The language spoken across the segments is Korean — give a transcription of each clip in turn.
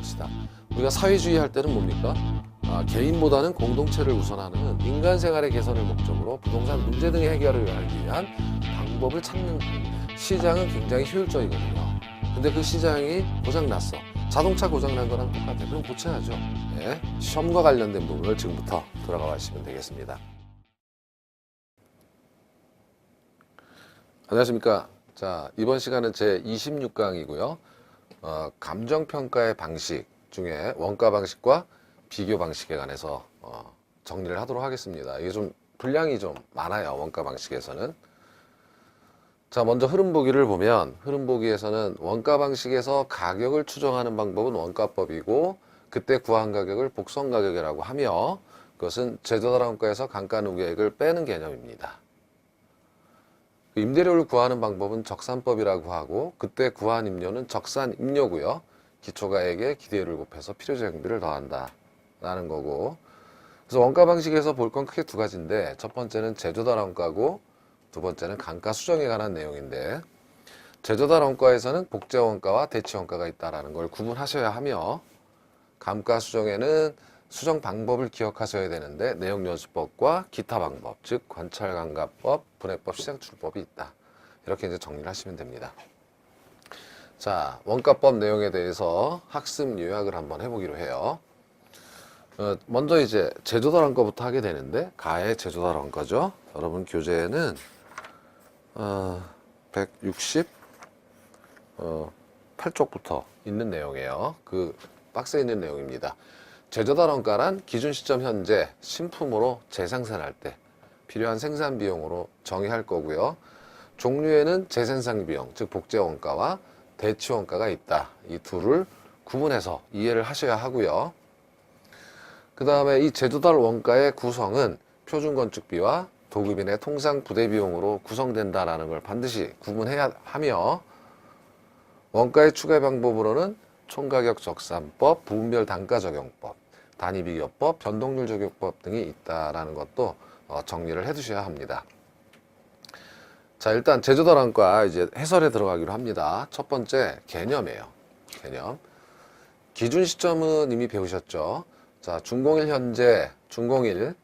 것이다. 우리가 사회주의 할 때는 뭡니까? 개인보다는 공동체를 우선하는 인간 생활의 개선을 목적으로 부동산 문제 등의 해결을 위한 방법을 찾는 시장은 굉장히 효율적이거든요. 근데 그 시장이 고장났어. 자동차 고장난 거랑 똑같아요. 그럼 고쳐야죠. 네. 시험과 관련된 부분을 지금부터 들어가 보시면 되겠습니다. 안녕하십니까. 자, 이번 시간은 제 26강이고요. 감정평가의 방식 중에 원가 방식과 비교 방식에 관해서 정리를 하도록 하겠습니다. 이게 좀 분량이 좀 많아요. 원가 방식에서는. 자, 먼저 흐름 보기를 보면 흐름 보기에서는 원가 방식에서 가격을 추정하는 방법은 원가법이고 그때 구한 가격을 복선 가격이라고 하며 그것은 제조달 원가에서 감가 누계액을 빼는 개념입니다. 임대료를 구하는 방법은 적산법이라고 하고 그때 구한 임료는 적산 임료고요. 기초가액에 기대율을 곱해서 필요재정비를 더한다 라는 거고, 그래서 원가 방식에서 볼 건 크게 두 가지인데 첫 번째는 제조달 원가고 두 번째는 감가 수정에 관한 내용인데, 제조달 원가에서는 복제 원가와 대치 원가가 있다는 걸 구분하셔야 하며 감가 수정에는 수정 방법을 기억하셔야 되는데 내용연수법과 기타 방법, 즉 관찰감가법, 분해법, 시장출법이 있다. 이렇게 이제 정리를 하시면 됩니다. 자, 원가법 내용에 대해서 학습 요약을 한번 해보기로 해요. 먼저 이제 제조달 원가부터 하게 되는데 가의 제조달 원가죠. 여러분 교재에는 168쪽부터 있는 내용이에요. 그 박스에 있는 내용입니다. 제조달 원가란 기준 시점 현재 신품으로 재생산할 때 필요한 생산 비용으로 정의할 거고요. 종류에는 재생산 비용, 즉 복제 원가와 대치 원가가 있다. 이 둘을 구분해서 이해를 하셔야 하고요. 그 다음에 이 제조달 원가의 구성은 표준 건축비와 도급인의 통상 부대 비용으로 구성된다라는 걸 반드시 구분해야 하며, 원가의 추가 방법으로는 총가격 적산법, 부분별 단가 적용법, 단위 비교법, 변동률 적용법 등이 있다라는 것도 정리를 해 두셔야 합니다. 자, 일단 제조달 원가 이제 해설에 들어가기로 합니다. 첫 번째 개념이에요. 개념. 기준 시점은 이미 배우셨죠. 자, 준공일 현재 준공일이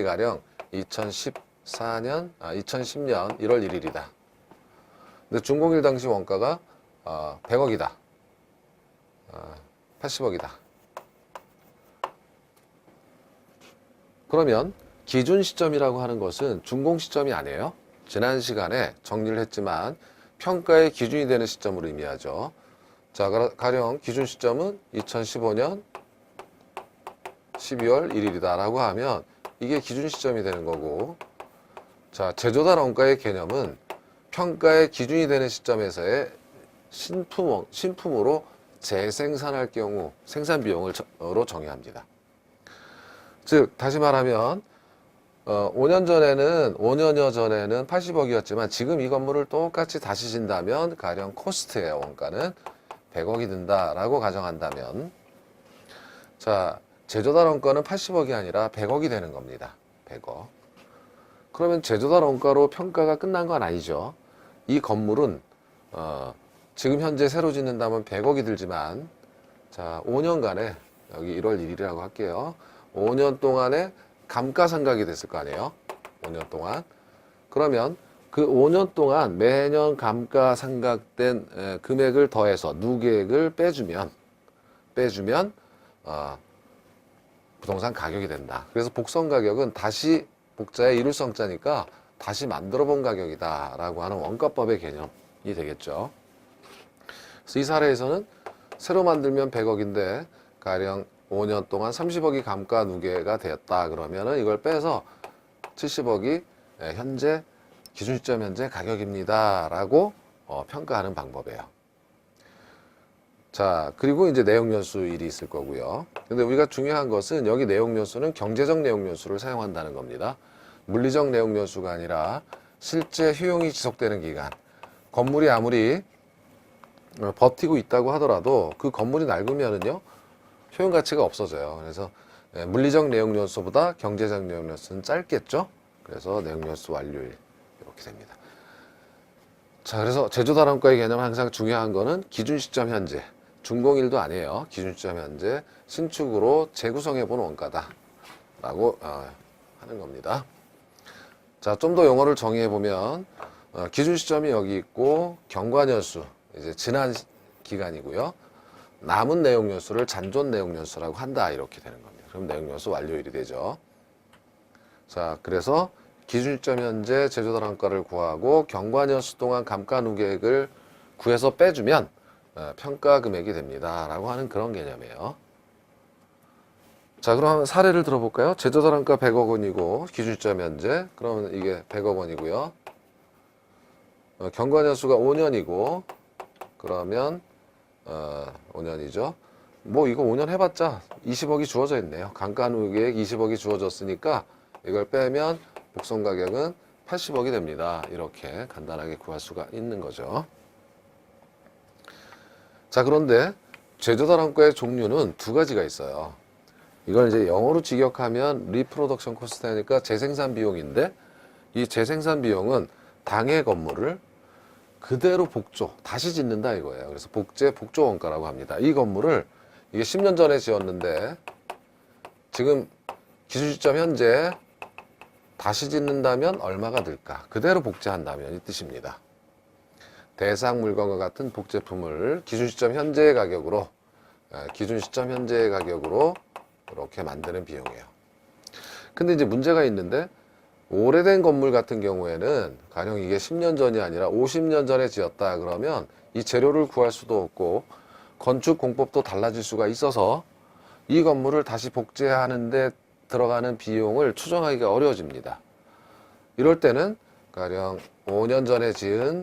가령 2010년 1월 1일이다. 근데 준공일 당시 원가가 100억이다. 80억이다. 그러면 기준 시점이라고 하는 것은 준공 시점이 아니에요. 지난 시간에 정리를 했지만 평가의 기준이 되는 시점으로 의미하죠. 자, 가령 기준 시점은 2015년 12월 1일이다 라고 하면 이게 기준 시점이 되는 거고, 자, 제조달 원가의 개념은 평가의 기준이 되는 시점에서의 신품으로 재생산할 경우 생산 비용으로 정의합니다. 즉 다시 말하면 5년여 전에는 80억이었지만 지금 이 건물을 똑같이 다시 진다면 가령 코스트의 원가는 100억이 든다라고 가정한다면, 자, 제조달 원가는 80억이 아니라 100억이 되는 겁니다. 100억. 그러면 제조달 원가로 평가가 끝난 건 아니죠. 이 건물은 지금 현재 새로 짓는다면 100억이 들지만, 자, 5년간에 여기 1월 1일이라고 할게요. 5년 동안에 감가상각이 됐을 거 아니에요. 5년 동안. 그러면 그 5년 동안 매년 감가상각된 금액을 더해서 누계액을 빼주면 부동산 가격이 된다. 그래서 복선 가격은 다시 복자의 이룰성자니까 다시 만들어 본 가격이다 라고 하는 원가법의 개념이 되겠죠. 그래서 이 사례에서는 새로 만들면 100억인데 가령 5년 동안 30억이 감가 누계가 되었다 그러면은 이걸 빼서 70억이 현재 기준 시점 현재 가격입니다 라고 평가하는 방법이에요. 자, 그리고 이제 내용연수일이 있을 거고요. 근데 우리가 중요한 것은 여기 내용연수는 경제적 내용연수를 사용한다는 겁니다. 물리적 내용연수가 아니라 실제 효용이 지속되는 기간. 건물이 아무리 버티고 있다고 하더라도 그 건물이 낡으면은요 효용 가치가 없어져요. 그래서 물리적 내용연수보다 경제적 내용연수는 짧겠죠. 그래서 내용연수 완료일 이렇게 됩니다. 자, 그래서 제조달 원가의 개념 항상 중요한 거는 기준 시점 현재, 준공일도 아니에요. 기준 시점 현재 신축으로 재구성해 본 원가다 라고 하는 겁니다. 자, 좀 더 용어를 정의해 보면 기준 시점이 여기 있고 경과년수 이제 지난 기간이고요. 남은 내용연수를 잔존 내용연수라고 한다 이렇게 되는 겁니다. 그럼 내용연수 완료일이 되죠. 자, 그래서 기준 시점 현재 제조달 원가를 구하고 경과년수 동안 감가 누계액을 구해서 빼주면 평가 금액이 됩니다 라고 하는 그런 개념이에요. 자, 그럼 사례를 들어볼까요? 제조달 원가 100억 원이고 기준 시점 현재 그러면 이게 100억 원이고요. 경과년수가 5년이고 그러면 5년이죠. 뭐 이거 5년 해봤자 20억이 주어져 있네요. 감가 누계액 20억이 주어졌으니까 이걸 빼면 복선 가격은 80억이 됩니다. 이렇게 간단하게 구할 수가 있는 거죠. 자, 그런데 제조달 원가의 종류는 두 가지가 있어요. 이걸 이제 영어로 직역하면 리프로덕션 코스트니까 재생산 비용인데 이 재생산 비용은 당해 건물을 그대로 복조, 다시 짓는다 이거예요. 그래서 복조 원가라고 합니다. 이 건물을 이게 10년 전에 지었는데 지금 기준 시점 현재 다시 짓는다면 얼마가 들까? 그대로 복제한다면 이 뜻입니다. 대상 물건과 같은 복제품을 기준 시점 현재의 가격으로 이렇게 만드는 비용이에요. 근데 이제 문제가 있는데 오래된 건물 같은 경우에는 가령 이게 10년 전이 아니라 50년 전에 지었다 그러면 이 재료를 구할 수도 없고 건축 공법도 달라질 수가 있어서 이 건물을 다시 복제하는데 들어가는 비용을 추정하기가 어려워집니다. 이럴 때는 가령 5년 전에 지은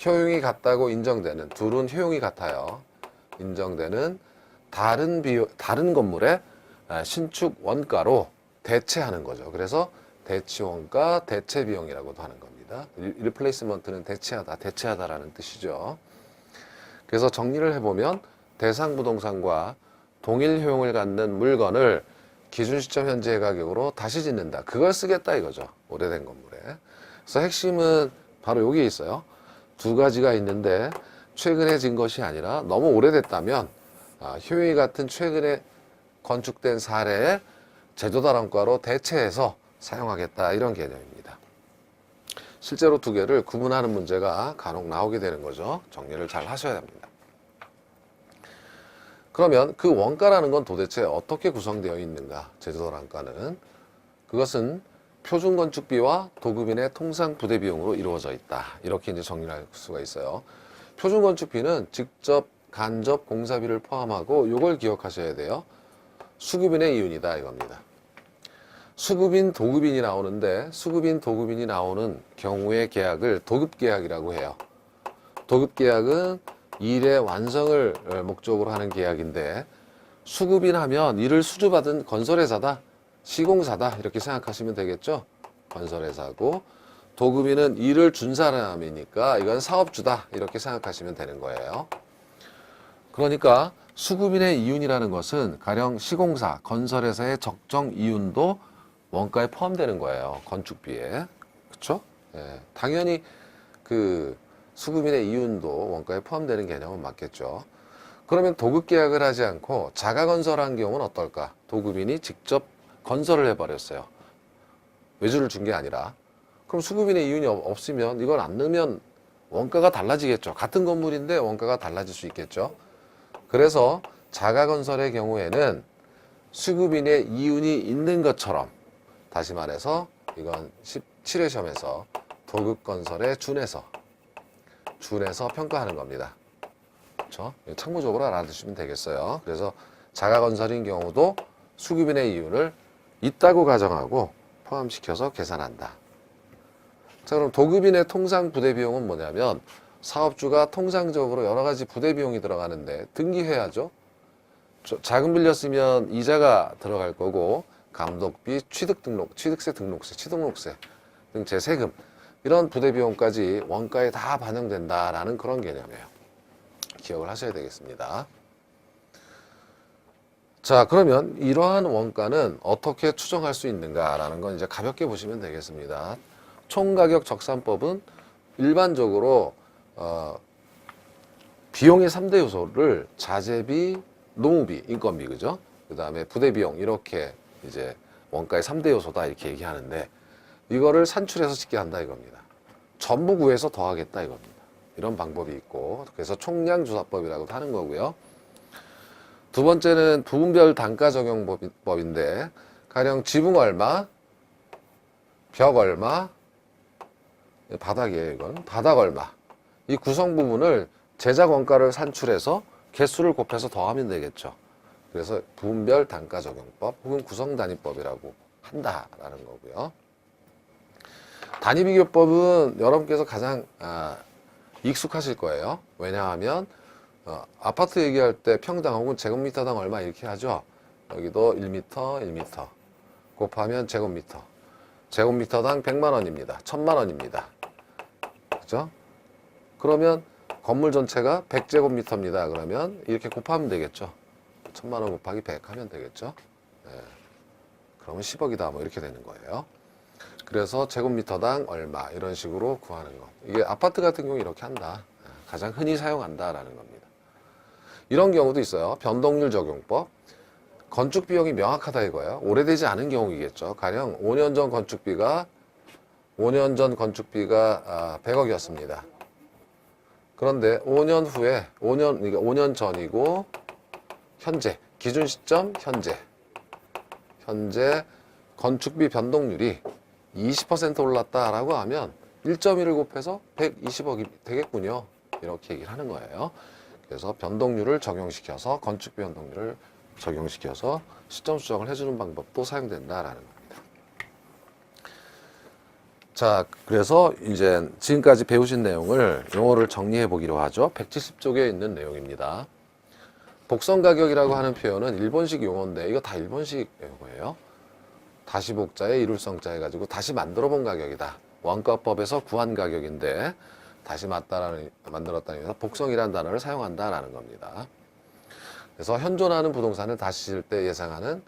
효용이 같다고 인정되는 둘은 효용이 같아요. 인정되는 다른 건물의 신축 원가로 대체하는 거죠. 그래서 대치 원가, 대체 비용이라고도 하는 겁니다. 리플레이스먼트는 대체하다라는 뜻이죠. 그래서 정리를 해보면 대상 부동산과 동일 효용을 갖는 물건을 기준 시점 현재의 가격으로 다시 짓는다. 그걸 쓰겠다 이거죠. 오래된 건물에. 그래서 핵심은 바로 여기에 있어요. 두 가지가 있는데 최근에 진 것이 아니라 너무 오래됐다면 효용이 같은 최근에 건축된 사례에 제조달 원가로 대체해서 사용하겠다 이런 개념입니다. 실제로 두 개를 구분하는 문제가 간혹 나오게 되는 거죠. 정리를 잘 하셔야 합니다. 그러면 그 원가라는 건 도대체 어떻게 구성되어 있는가? 제조달 원가는 그것은 표준 건축비와 도급인의 통상 부대 비용으로 이루어져 있다. 이렇게 이제 정리를 할 수가 있어요. 표준 건축비는 직접 간접 공사비를 포함하고 이걸 기억하셔야 돼요. 수급인의 이윤이다 이겁니다. 수급인, 도급인이 나오는데 수급인, 도급인이 나오는 경우의 계약을 도급계약이라고 해요. 도급계약은 일의 완성을 목적으로 하는 계약인데 수급인 하면 일을 수주받은 건설회사다, 시공사다 이렇게 생각하시면 되겠죠. 건설회사고 도급인은 일을 준 사람이니까 이건 사업주다 이렇게 생각하시면 되는 거예요. 그러니까 수급인의 이윤이라는 것은 가령 시공사, 건설회사의 적정 이윤도 원가에 포함되는 거예요. 건축비에. 그렇죠? 예, 당연히 그 수급인의 이윤도 원가에 포함되는 개념은 맞겠죠. 그러면 도급 계약을 하지 않고 자가 건설한 경우는 어떨까? 도급인이 직접 건설을 해버렸어요. 외주를 준 게 아니라. 그럼 수급인의 이윤이 없으면 이걸 안 넣으면 원가가 달라지겠죠. 같은 건물인데 원가가 달라질 수 있겠죠. 그래서 자가 건설의 경우에는 수급인의 이윤이 있는 것처럼 다시 말해서 이건 17회 시험에서 도급 건설에 준해서 평가하는 겁니다. 그렇죠? 참고적으로 알아두시면 되겠어요. 그래서 자가 건설인 경우도 수급인의 이윤을 있다고 가정하고 포함시켜서 계산한다. 자, 그럼 도급인의 통상 부대 비용은 뭐냐면 사업주가 통상적으로 여러 가지 부대 비용이 들어가는데 등기해야죠. 자금 빌렸으면 이자가 들어갈 거고 감독비, 취득세 등록세 등 재세금 이런 부대 비용까지 원가에 다 반영된다라는 그런 개념이에요. 기억을 하셔야 되겠습니다. 자, 그러면 이러한 원가는 어떻게 추정할 수 있는가라는 건 이제 가볍게 보시면 되겠습니다. 총가격 적산법은 일반적으로 비용의 3대 요소를 자재비, 노무비, 인건비, 그죠? 그 다음에 부대비용, 이렇게 이제 원가의 3대 요소다, 이렇게 얘기하는데, 이거를 산출해서 짓게 한다, 이겁니다. 전부 구해서 더하겠다, 이겁니다. 이런 방법이 있고, 그래서 총량주사법이라고도 하는 거고요. 두 번째는 부분별 단가 적용법인데, 가령 지붕 얼마, 벽 얼마, 바닥이에요, 이건. 바닥 얼마. 이 구성 부분을 제작 원가를 산출해서 개수를 곱해서 더하면 되겠죠. 그래서 부분별 단가 적용법 혹은 구성 단위법이라고 한다라는 거고요. 단위 비교법은 여러분께서 가장 익숙하실 거예요. 왜냐하면 아파트 얘기할 때 평당 혹은 제곱미터당 얼마 이렇게 하죠. 여기도 1m, 1m 곱하면 제곱미터. 제곱미터당 100만 원입니다. 1000만 원입니다. 그죠? 그러면 건물 전체가 100제곱미터입니다. 그러면 이렇게 곱하면 되겠죠. 1000만 원 곱하기 100 하면 되겠죠. 네. 그러면 10억이다. 뭐 이렇게 되는 거예요. 그래서 제곱미터당 얼마 이런 식으로 구하는 것. 이게 아파트 같은 경우 이렇게 한다. 가장 흔히 사용한다라는 겁니다. 이런 경우도 있어요. 변동률 적용법. 건축 비용이 명확하다 이거예요. 오래되지 않은 경우이겠죠. 가령 5년 전 건축비가 100억이었습니다. 그런데 5년 후에 5년 전이고 현재 기준 시점 현재 건축비 변동률이 20% 올랐다라고 하면 1.1을 곱해서 120억이 되겠군요. 이렇게 얘기를 하는 거예요. 그래서 변동률을 적용시켜서 건축비 변동률을 적용시켜서 시점 수정을 해주는 방법도 사용된다라는 겁니다. 자, 그래서 이제 지금까지 배우신 내용을 용어를 정리해 보기로 하죠. 170쪽에 있는 내용입니다. 복선 가격이라고 하는 표현은 일본식 용어인데 이거 다 일본식 용어예요. 다시 복자에 이룰성자 해가지고 다시 만들어 본 가격이다. 원가법에서 구한 가격인데 다시 만들었다는 의미에서 복성이라는 단어를 사용한다라는 겁니다. 그래서 현존하는 부동산을 다시 지을 때 예상하는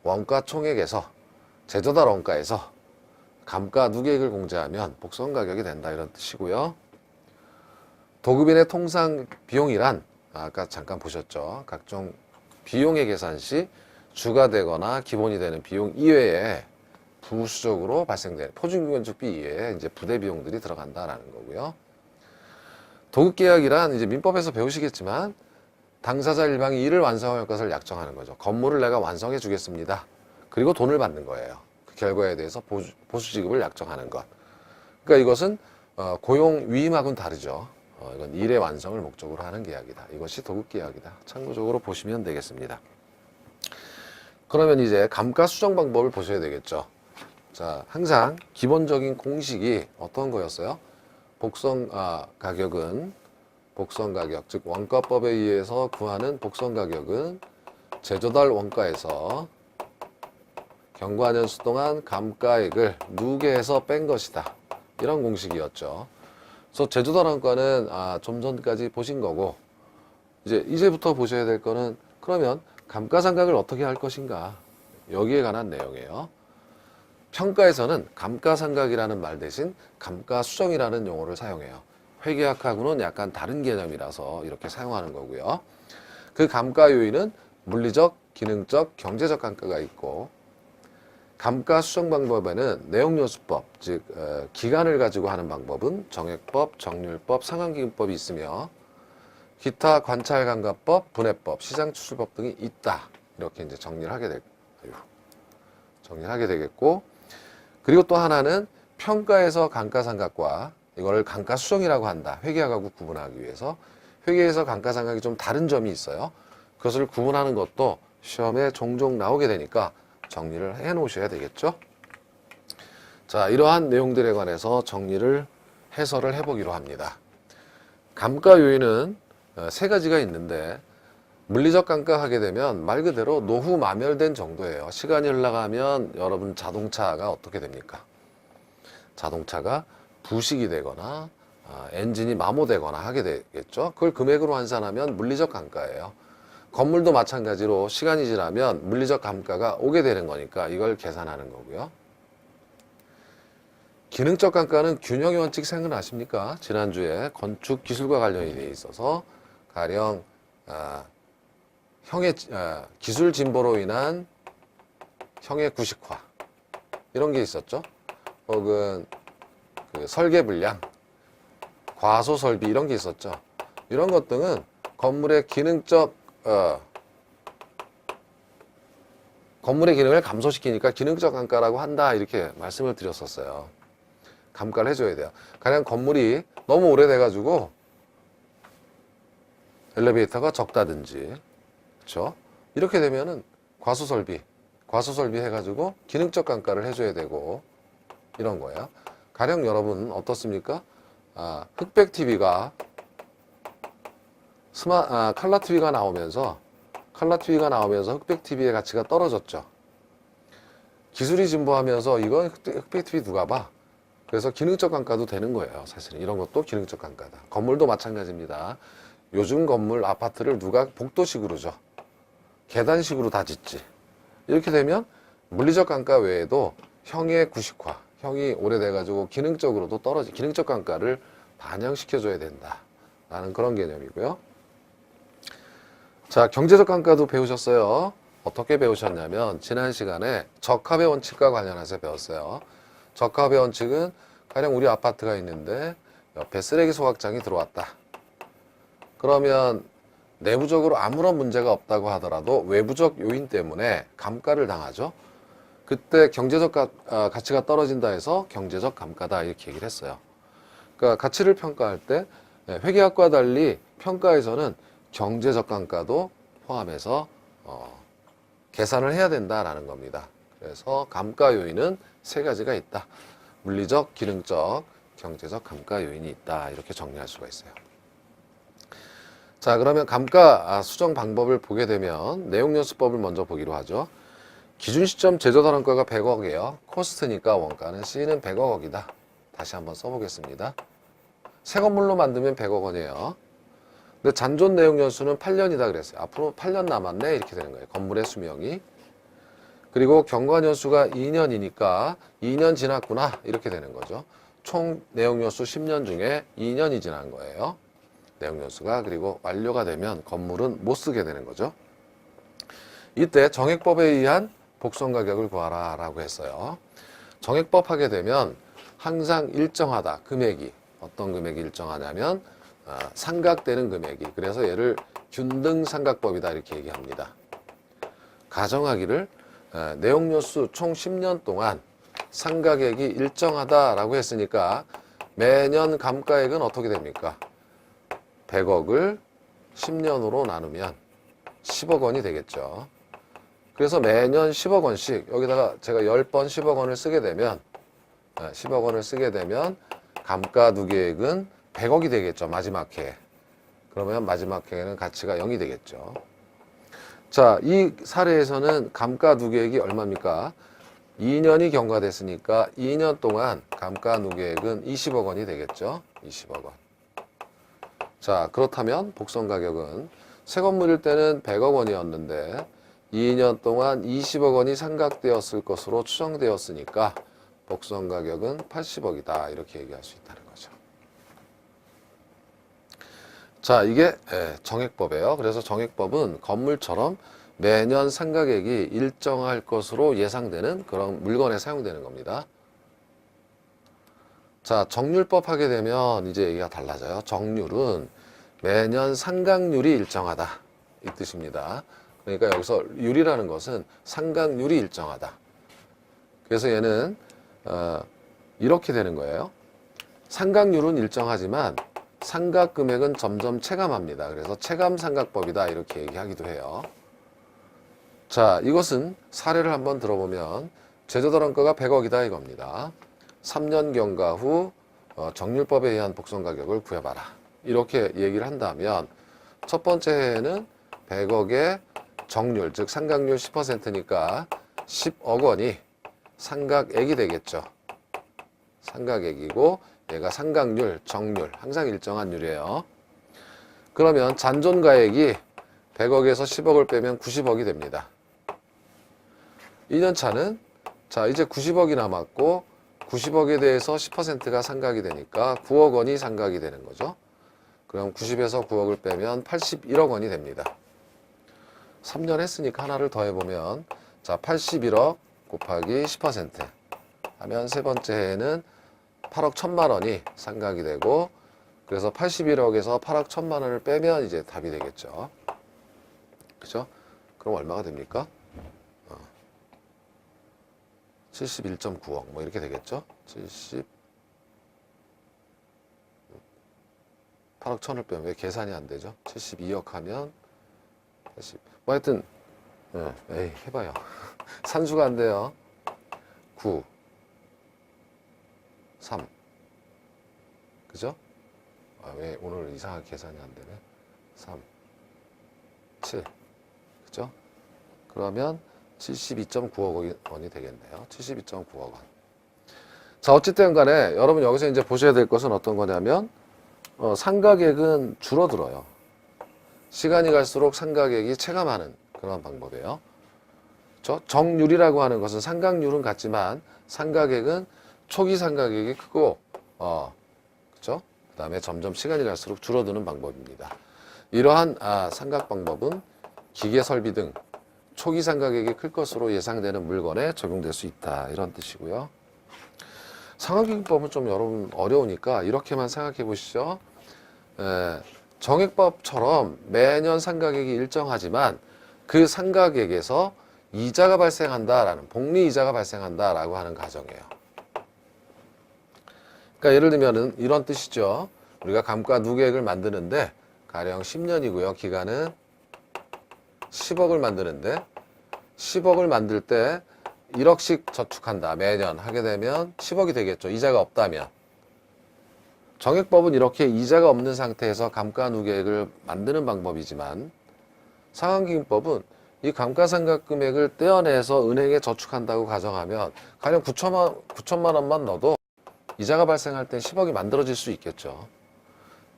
원가 총액에서 제조달 원가에서 감가 누계액을 공제하면 복선 가격이 된다 이런 뜻이고요. 도급인의 통상 비용이란 아까 잠깐 보셨죠. 각종 비용의 계산 시 주가 되거나 기본이 되는 비용 이외에 부수적으로 발생되는 포준건축비 이외에 이제 부대 비용들이 들어간다라는 거고요. 도급계약이란 이제 민법에서 배우시겠지만 당사자 일방이 일을 완성할 것을 약정하는 거죠. 건물을 내가 완성해 주겠습니다. 그리고 돈을 받는 거예요. 그 결과에 대해서 보수 지급을 약정하는 것. 그러니까 이것은 고용 위임하고는 다르죠. 이건 일의 완성을 목적으로 하는 계약이다. 이것이 도급계약이다. 참고적으로 보시면 되겠습니다. 그러면 이제 감가 수정 방법을 보셔야 되겠죠. 자, 항상 기본적인 공식이 어떤 거였어요? 복선 가격은 복선 가격, 즉 원가법에 의해서 구하는 복선 가격은 제조달 원가에서 경과년수 동안 감가액을 누계해서 뺀 것이다. 이런 공식이었죠. 그래서 제조달 원가는 좀 전까지 보신 거고 이제부터 보셔야 될 거는 그러면 감가상각을 어떻게 할 것인가 여기에 관한 내용이에요. 평가에서는 감가상각이라는 말 대신 감가수정이라는 용어를 사용해요. 회계학하고는 약간 다른 개념이라서 이렇게 사용하는 거고요. 그 감가 요인은 물리적, 기능적, 경제적 감가가 있고 감가수정 방법에는 내용요수법, 즉 기간을 가지고 하는 방법은 정액법, 정률법, 상환기금법이 있으며 기타 관찰감가법, 분해법, 시장추출법 등이 있다. 이렇게 이제 정리를 하게 되겠고 그리고 또 하나는 평가에서 감가상각과 이걸 감가수정이라고 한다. 회계학하고 구분하기 위해서 회계에서 감가상각이 좀 다른 점이 있어요. 그것을 구분하는 것도 시험에 종종 나오게 되니까 정리를 해 놓으셔야 되겠죠. 자, 이러한 내용들에 관해서 정리를 해설을 해보기로 합니다. 감가 요인은 세 가지가 있는데 물리적 감가하게 되면 말 그대로 노후 마멸된 정도예요. 시간이 흘러가면 여러분 자동차가 어떻게 됩니까? 자동차가 부식이 되거나 엔진이 마모되거나 하게 되겠죠. 그걸 금액으로 환산하면 물리적 감가예요. 건물도 마찬가지로 시간이 지나면 물리적 감가가 오게 되는 거니까 이걸 계산하는 거고요. 기능적 감가는 균형의 원칙 생각나십니까? 지난주에 건축 기술과 관련이 돼 있어서 가령 기술 진보로 인한 형의 구식화 이런 게 있었죠. 혹은 그 설계 불량, 과소 설비 이런 게 있었죠. 이런 것 등은 건물의 건물의 기능을 감소시키니까 기능적 감가라고 한다 이렇게 말씀을 드렸었어요. 감가를 해줘야 돼요. 가령 건물이 너무 오래돼가지고 엘리베이터가 적다든지, 그렇죠? 이렇게 되면은 과소 설비 해가지고 기능적 감가를 해줘야 되고 이런 거예요. 가령 여러분 어떻습니까? 흑백 TV가 컬러 TV가 나오면서 흑백 TV의 가치가 떨어졌죠. 기술이 진보하면서 이건 흑백 TV 누가 봐? 그래서 기능적 감가도 되는 거예요. 사실은 이런 것도 기능적 감가다. 건물도 마찬가지입니다. 요즘 건물 아파트를 누가 복도식으로죠. 계단식으로 다 짓지. 이렇게 되면 물리적 감가 외에도 형의 구식화, 형이 오래돼가지고 기능적으로도 기능적 감가를 반영시켜줘야 된다. 라는 그런 개념이고요. 자, 경제적 감가도 배우셨어요. 어떻게 배우셨냐면 지난 시간에 적합의 원칙과 관련해서 배웠어요. 적합의 원칙은 가령 우리 아파트가 있는데 옆에 쓰레기 소각장이 들어왔다. 그러면 내부적으로 아무런 문제가 없다고 하더라도 외부적 요인 때문에 감가를 당하죠. 그때 경제적 가치가 떨어진다 해서 경제적 감가다 이렇게 얘기를 했어요. 그러니까 가치를 평가할 때 회계학과 달리 평가에서는 경제적 감가도 포함해서 계산을 해야 된다라는 겁니다. 그래서 감가 요인은 세 가지가 있다. 물리적, 기능적, 경제적 감가 요인이 있다. 이렇게 정리할 수가 있어요. 자, 그러면 감가 수정 방법을 보게 되면 내용연수법을 먼저 보기로 하죠. 기준 시점 제조단원가가 100억이에요. 코스트니까 원가는 C는 100억이다. 다시 한번 써보겠습니다. 새 건물로 만들면 100억 원이에요. 근데 잔존 내용연수는 8년이다 그랬어요. 앞으로 8년 남았네 이렇게 되는 거예요. 건물의 수명이. 그리고 경과연수가 2년이니까 2년 지났구나 이렇게 되는 거죠. 총 내용연수 10년 중에 2년이 지난 거예요. 내용연수가. 그리고 완료가 되면 건물은 못 쓰게 되는 거죠. 이때 정액법에 의한 복선 가격을 구하라 라고 했어요. 정액법 하게 되면 항상 일정하다. 금액이 어떤 금액이 일정하냐면 삼각되는 금액이. 그래서 얘를 균등삼각법이다 이렇게 얘기합니다. 가정하기를 내용연수 총 10년 동안 상가액이 일정하다라고 했으니까 매년 감가액은 어떻게 됩니까? 100억을 10년으로 나누면 10억 원이 되겠죠. 그래서 매년 10억 원씩 여기다가 제가 10번 10억 원을 쓰게 되면 10억 원을 쓰게 되면 감가 누계액은 100억이 되겠죠. 마지막 해. 그러면 마지막 해에는 가치가 0이 되겠죠. 자, 이 사례에서는 감가 누계액이 얼마입니까? 2년이 경과됐으니까 2년 동안 감가 누계액은 20억 원이 되겠죠. 20억 원. 자, 그렇다면 복선 가격은 새 건물일 때는 100억 원이었는데 2년 동안 20억 원이 상각되었을 것으로 추정되었으니까 복선 가격은 80억이다. 이렇게 얘기할 수 있다는 거죠. 자, 이게 정액법이에요. 그래서 정액법은 건물처럼 매년 상가액이 일정할 것으로 예상되는 그런 물건에 사용되는 겁니다. 자, 정률법 하게 되면 이제 얘기가 달라져요. 정률은 매년 상각률이 일정하다 이 뜻입니다. 그러니까 여기서 율이라는 것은 상각률이 일정하다. 그래서 얘는 이렇게 되는 거예요. 상각률은 일정하지만 상각 금액은 점점 체감합니다. 그래서 체감상각법이다 이렇게 얘기하기도 해요. 자, 이것은 사례를 한번 들어보면 제조단원가가 100억이다 이겁니다. 3년 경과 후 정률법에 의한 복선 가격을 구해봐라. 이렇게 얘기를 한다면 첫 번째 해에는 100억의 정률, 즉 상각률 10%니까 10억 원이 상각액이 되겠죠. 상각액이고 얘가 상각률, 정률, 항상 일정한 율이에요. 그러면 잔존가액이 100억에서 10억을 빼면 90억이 됩니다. 2년 차는 자, 이제 90억이 남았고 90억에 대해서 10%가 상각이 되니까 9억 원이 상각이 되는 거죠. 그럼 90에서 9억을 빼면 81억 원이 됩니다. 3년 했으니까 하나를 더 해보면 자 81억 곱하기 10% 하면 세 번째 해에는 8억 1천만 원이 상각이 되고 그래서 81억에서 8억 1천만 원을 빼면 이제 답이 되겠죠. 그죠? 그럼 얼마가 됩니까? 71.9억 뭐 이렇게 되겠죠? 8억 1천을 빼면 왜 계산이 안 되죠? 72억 하면 80. 뭐 하여튼 에이 해봐요. 산수가 안 돼요. 9 3 그죠? 아, 왜 오늘 이상하게 계산이 안 되네. 3 7 그죠? 그러면 72.9억 원이 되겠네요. 72.9억 원. 자, 어쨌든 간에 여러분 여기서 이제 보셔야 될 것은 어떤 거냐면 상가액은 줄어들어요. 시간이 갈수록 상가액이 체감하는 그런 방법이에요. 그렇죠? 정률이라고 하는 것은 상각률은 같지만 상가액은 초기 상가액이 크고 그렇죠? 그다음에 점점 시간이 갈수록 줄어드는 방법입니다. 이러한 상각 방법은 기계 설비 등 초기 상가액이 클 것으로 예상되는 물건에 적용될 수 있다. 이런 뜻이고요. 상환기금법은 좀 여러분 어려우니까 이렇게만 생각해 보시죠. 정액법처럼 매년 상가액이 일정하지만 그 상가액에서 이자가 발생한다라는 복리이자가 발생한다라고 하는 가정이에요. 그러니까 예를 들면은 이런 뜻이죠. 우리가 감가 누계액을 만드는데 가령 10년이고요. 기간은 10억을 만드는데 10억을 만들 때 1억씩 저축한다. 매년 하게 되면 10억이 되겠죠. 이자가 없다면. 정액법은 이렇게 이자가 없는 상태에서 감가누계액을 만드는 방법이지만 상환기금법은 이 감가상각금액을 떼어내서 은행에 저축한다고 가정하면 가령 9천만 원만 넣어도 이자가 발생할 때 10억이 만들어질 수 있겠죠.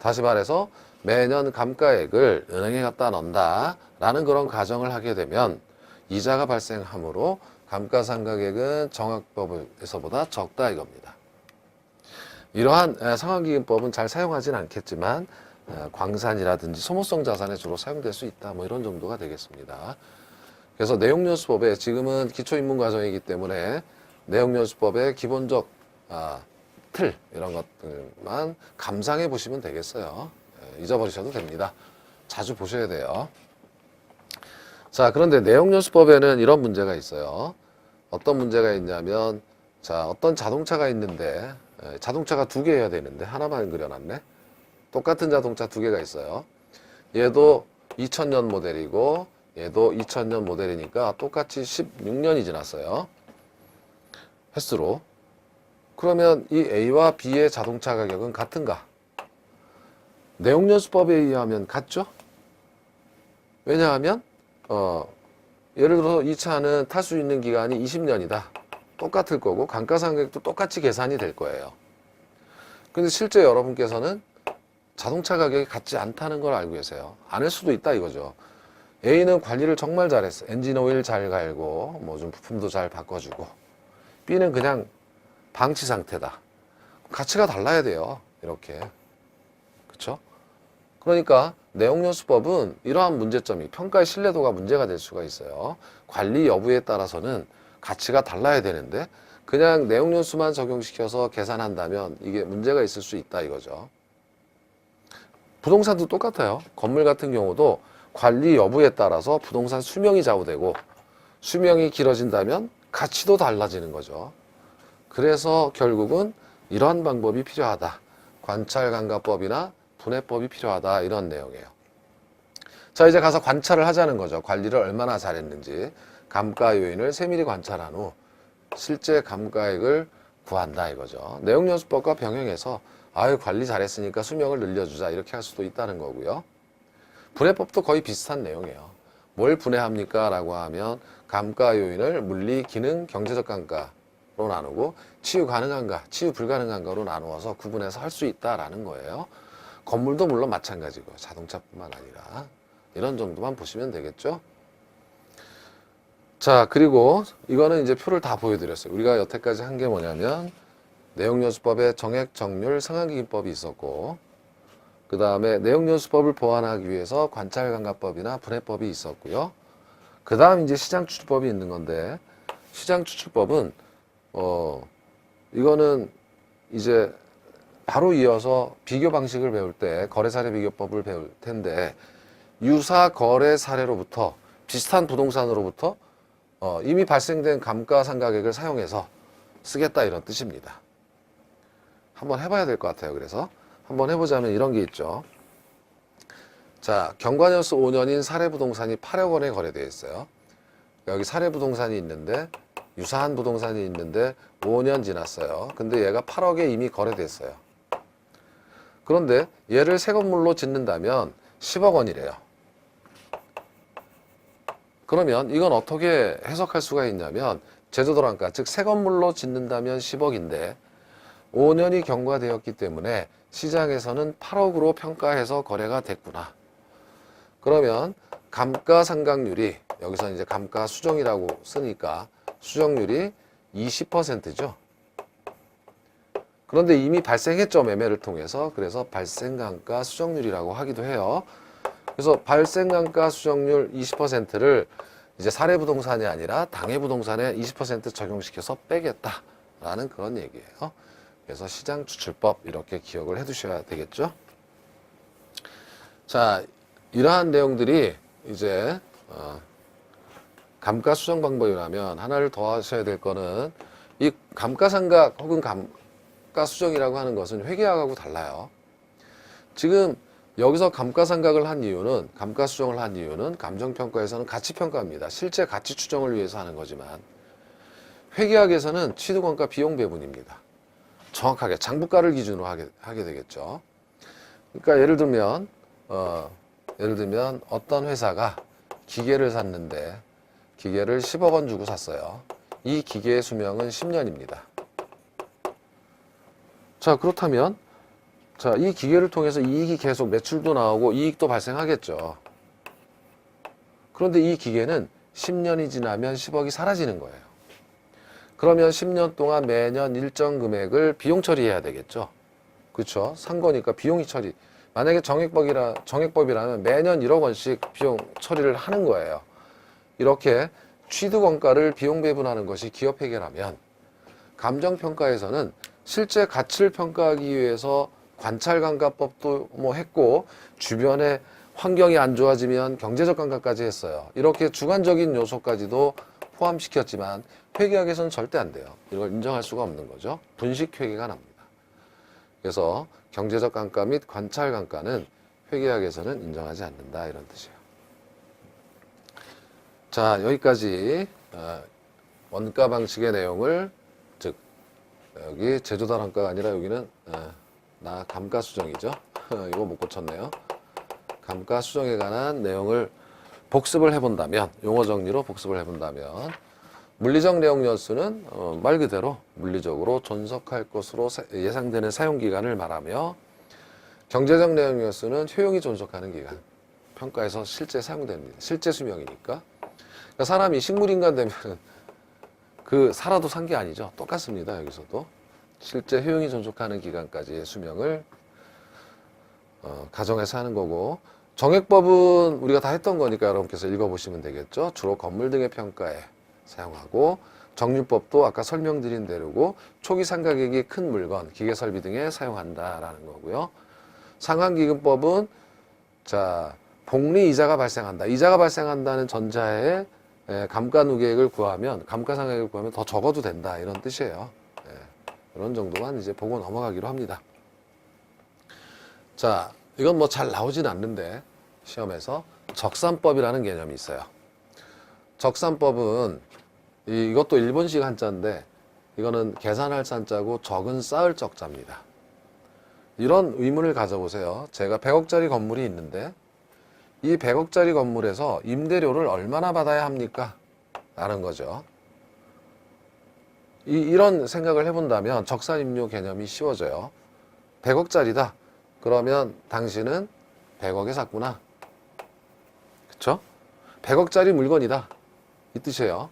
다시 말해서 매년 감가액을 은행에 갖다 넣는다라는 그런 가정을 하게 되면 이자가 발생하므로 감가상각액은 정액법에서보다 적다 이겁니다. 이러한 상환기금법은 잘 사용하진 않겠지만 광산이라든지 소모성 자산에 주로 사용될 수 있다. 뭐 이런 정도가 되겠습니다. 그래서 내용연수법에 지금은 기초입문과정이기 때문에 내용연수법의 기본적 틀 이런 것들만 감상해 보시면 되겠어요. 잊어버리셔도 됩니다. 자주 보셔야 돼요. 자, 그런데 내용연수법에는 이런 문제가 있어요. 어떤 문제가 있냐면 자, 어떤 자동차가 있는데 자동차가 두 개여야 되는데 하나만 그려놨네. 똑같은 자동차 두 개가 있어요. 얘도 2000년 모델이고 얘도 2000년 모델이니까 똑같이 16년이 지났어요. 횟수로. 그러면 이 A와 B의 자동차 가격은 같은가? 내용연수법에 의하면 같죠? 왜냐하면 예를 들어서 이 차는 탈 수 있는 기간이 20년이다. 똑같을 거고 감가상각도 똑같이 계산이 될 거예요. 근데 실제 여러분께서는 자동차 가격이 같지 않다는 걸 알고 계세요. 않을 수도 있다 이거죠. A는 관리를 정말 잘했어. 엔진 오일 잘 갈고 뭐 좀 부품도 잘 바꿔주고 B는 그냥 방치 상태다. 가치가 달라야 돼요. 이렇게. 그쵸? 그러니까 내용연수법은 이러한 문제점이 평가의 신뢰도가 문제가 될 수가 있어요. 관리 여부에 따라서는 가치가 달라야 되는데 그냥 내용연수만 적용시켜서 계산한다면 이게 문제가 있을 수 있다 이거죠. 부동산도 똑같아요. 건물 같은 경우도 관리 여부에 따라서 부동산 수명이 좌우되고 수명이 길어진다면 가치도 달라지는 거죠. 그래서 결국은 이러한 방법이 필요하다. 관찰감가법이나 분해법이 필요하다 이런 내용이에요. 자, 이제 가서 관찰을 하자는 거죠. 관리를 얼마나 잘했는지 감가 요인을 세밀히 관찰한 후 실제 감가액을 구한다 이거죠. 내용연수법과 병행해서 아유 관리 잘했으니까 수명을 늘려주자 이렇게 할 수도 있다는 거고요. 분해법도 거의 비슷한 내용이에요. 뭘 분해합니까? 라고 하면 감가 요인을 물리, 기능, 경제적 감가로 나누고 치유 가능한가, 치유 불가능한가로 나누어서 구분해서 할 수 있다라는 거예요. 건물도 물론 마찬가지고 자동차뿐만 아니라 이런 정도만 보시면 되겠죠. 자, 그리고 이거는 이제 표를 다 보여드렸어요. 우리가 여태까지 한 게 뭐냐면 내용연수법에 정액, 정률, 상환기금법이 있었고 그 다음에 내용연수법을 보완하기 위해서 관찰감가법이나 분해법이 있었고요. 그 다음 이제 시장추출법이 있는 건데, 시장추출법은 이거는 이제 바로 이어서 비교 방식을 배울 때 거래사례 비교법을 배울 텐데, 유사 거래 사례로부터 비슷한 부동산으로부터 이미 발생된 감가상각액을 사용해서 쓰겠다 이런 뜻입니다. 한번 해봐야 될 것 같아요. 그래서 한번 해보자면 이런 게 있죠. 자, 경과년수 5년인 사례부동산이 8억 원에 거래되어 있어요. 여기 사례부동산이 있는데 유사한 부동산이 있는데 5년 지났어요. 근데 얘가 8억에 이미 거래됐어요. 그런데 얘를 새 건물로 짓는다면 10억 원이래요. 그러면 이건 어떻게 해석할 수가 있냐면, 제조도량가, 즉 새 건물로 짓는다면 10억인데 5년이 경과되었기 때문에 시장에서는 8억으로 평가해서 거래가 됐구나. 그러면 감가상각률이, 여기서 이제 감가수정이라고 쓰니까 수정률이 20%죠. 그런데 이미 발생했죠, 매매를 통해서. 그래서 발생감가 수정률이라고 하기도 해요. 그래서 발생감가 수정률 20%를 이제 사례부동산이 아니라 당해부동산에 20% 적용시켜서 빼겠다라는 그런 얘기예요. 그래서 시장추출법 이렇게 기억을 해 두셔야 되겠죠. 자, 이러한 내용들이 이제 감가수정 방법이라면 하나를 더 하셔야 될 거는, 이 감가상각 혹은 감가수정이라고 하는 것은 회계학하고 달라요. 지금 여기서 감가상각을 한 이유는, 감가수정을 한 이유는 감정평가에서는 가치평가입니다. 실제 가치 추정을 위해서 하는 거지만, 회계학에서는 취득원가 비용 배분입니다. 정확하게 장부가를 기준으로 하게 되겠죠. 그러니까 예를 들면 어떤 회사가 기계를 샀는데 기계를 10억 원 주고 샀어요. 이 기계의 수명은 10년입니다. 자, 그렇다면 자, 이 기계를 통해서 이익이 계속 매출도 나오고 이익도 발생하겠죠. 그런데 이 기계는 10년이 지나면 10억이 사라지는 거예요. 그러면 10년 동안 매년 일정 금액을 비용 처리해야 되겠죠. 그렇죠? 산 거니까 비용이 처리. 만약에 정액법이라면 매년 1억 원씩 비용 처리를 하는 거예요. 이렇게 취득원가를 비용 배분하는 것이 기업회계라면, 감정평가에서는 실제 가치를 평가하기 위해서 관찰감가법도 뭐 했고, 주변에 환경이 안 좋아지면 경제적 감가까지 했어요. 이렇게 주관적인 요소까지도 포함시켰지만 회계학에서는 절대 안 돼요. 이걸 인정할 수가 없는 거죠. 분식회계가 납니다. 그래서 경제적 감가 및 관찰감가는 회계학에서는 인정하지 않는다, 이런 뜻이에요. 자, 여기까지 원가 방식의 내용을, 즉 여기 제조단원가가 아니라 여기는 나 감가수정이죠. 이거 못 고쳤네요. 감가수정에 관한 내용을 복습을 해본다면, 용어 정리로 복습을 해본다면, 물리적 내용 연수는 말 그대로 물리적으로 존속할 것으로 예상되는 사용기간을 말하며, 경제적 내용 연수는 효용이 존속하는 기간, 평가에서 실제 사용됩니다. 실제 수명이니까. 그러니까 사람이 식물인간 되면 그 살아도 산 게 아니죠. 똑같습니다. 여기서도 실제 효용이 존속하는 기간까지의 수명을 가정해서 하는 거고, 정액법은 우리가 다 했던 거니까 여러분께서 읽어보시면 되겠죠. 주로 건물 등의 평가에 사용하고, 정률법도 아까 설명드린 대로고, 초기 상가격이 큰 물건, 기계 설비 등에 사용한다라는 거고요. 상환기금법은 자, 복리 이자가 발생한다. 이자가 발생한다는 전자에 감가누계액을 구하면, 감가상각액을 구하면 더 적어도 된다, 이런 뜻이에요. 이런 정도만 이제 보고 넘어가기로 합니다. 자, 이건 뭐 잘 나오진 않는데 시험에서 적산법이라는 개념이 있어요. 적산법은 이것도 일본식 한자인데, 이거는 계산할 산자고 적은 쌓을 적자입니다. 이런 의문을 가져보세요. 제가 100억짜리 건물이 있는데 이 100억짜리 건물에서 임대료를 얼마나 받아야 합니까? 라는 거죠. 이런 생각을 해본다면 적산임료 개념이 쉬워져요. 100억짜리다. 그러면 당신은 100억에 샀구나. 그쵸? 100억짜리 물건이다. 이 뜻이에요.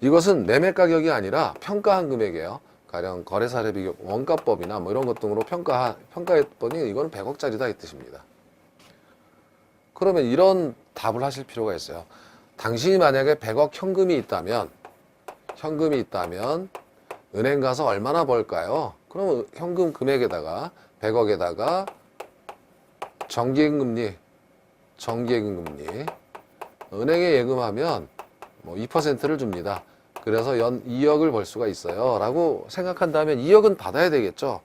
이것은 매매 가격이 아니라 평가한 금액이에요. 가령 거래사례 비교 원가법이나 뭐 이런 것 등으로 평가했더니 이건 100억짜리다 이 뜻입니다. 그러면 이런 답을 하실 필요가 있어요. 당신이 만약에 100억 현금이 있다면 은행 가서 얼마나 벌까요? 그러면 현금 금액에다가 100억에다가 정기예금 금리 은행에 예금하면 뭐 2%를 줍니다. 그래서 연 2억을 벌 수가 있어요 라고 생각한다면 2억은 받아야 되겠죠.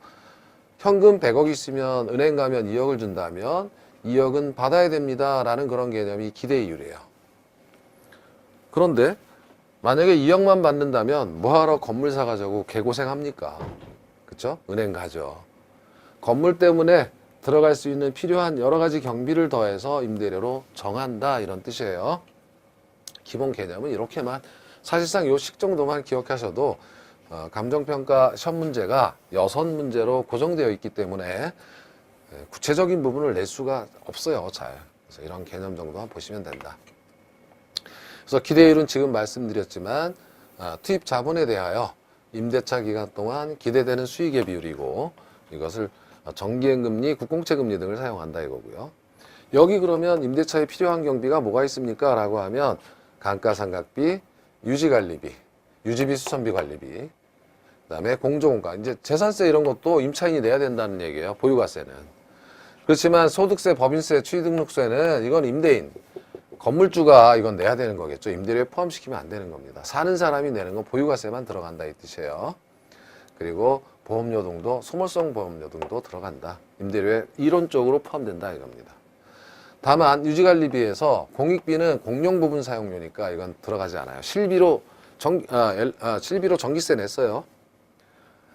현금 100억 있으면 은행 가면 2억을 준다면 2억은 받아야 됩니다 라는 그런 개념이 기대이율이에요. 그런데 만약에 2억만 받는다면 뭐하러 건물 사가자고 개고생합니까? 그쵸? 은행 가죠. 건물 때문에 들어갈 수 있는 필요한 여러 가지 경비를 더해서 임대료로 정한다 이런 뜻이에요. 기본 개념은 이렇게만 사실상 요 식 정도만 기억하셔도 감정평가 시험 문제가 6문제로 고정되어 있기 때문에 구체적인 부분을 낼 수가 없어요. 잘. 그래서 이런 개념 정도만 보시면 된다. 그래서 기대율은 지금 말씀드렸지만 투입 자본에 대하여 임대차 기간 동안 기대되는 수익의 비율이고 이것을 정기예금리, 국공채금리 등을 사용한다 이거고요. 여기 그러면 임대차에 필요한 경비가 뭐가 있습니까? 라고 하면 감가상각비, 유지관리비, 유지비 수선비 관리비, 그다음에 공정원가, 이제 재산세 이런 것도 임차인이 내야 된다는 얘기예요. 보유가세는. 그렇지만 소득세, 법인세, 취등록세는 이건 임대인, 건물주가 이건 내야 되는 거겠죠. 임대료에 포함시키면 안 되는 겁니다. 사는 사람이 내는 건 보유가세만 들어간다 이 뜻이에요. 그리고 보험료 등도 소모성 보험료 등도 들어간다. 임대료에 이론적으로 포함된다 이겁니다. 다만 유지관리비에서 공익비는 공용 부분 사용료니까 이건 들어가지 않아요. 실비로 전기세 냈어요.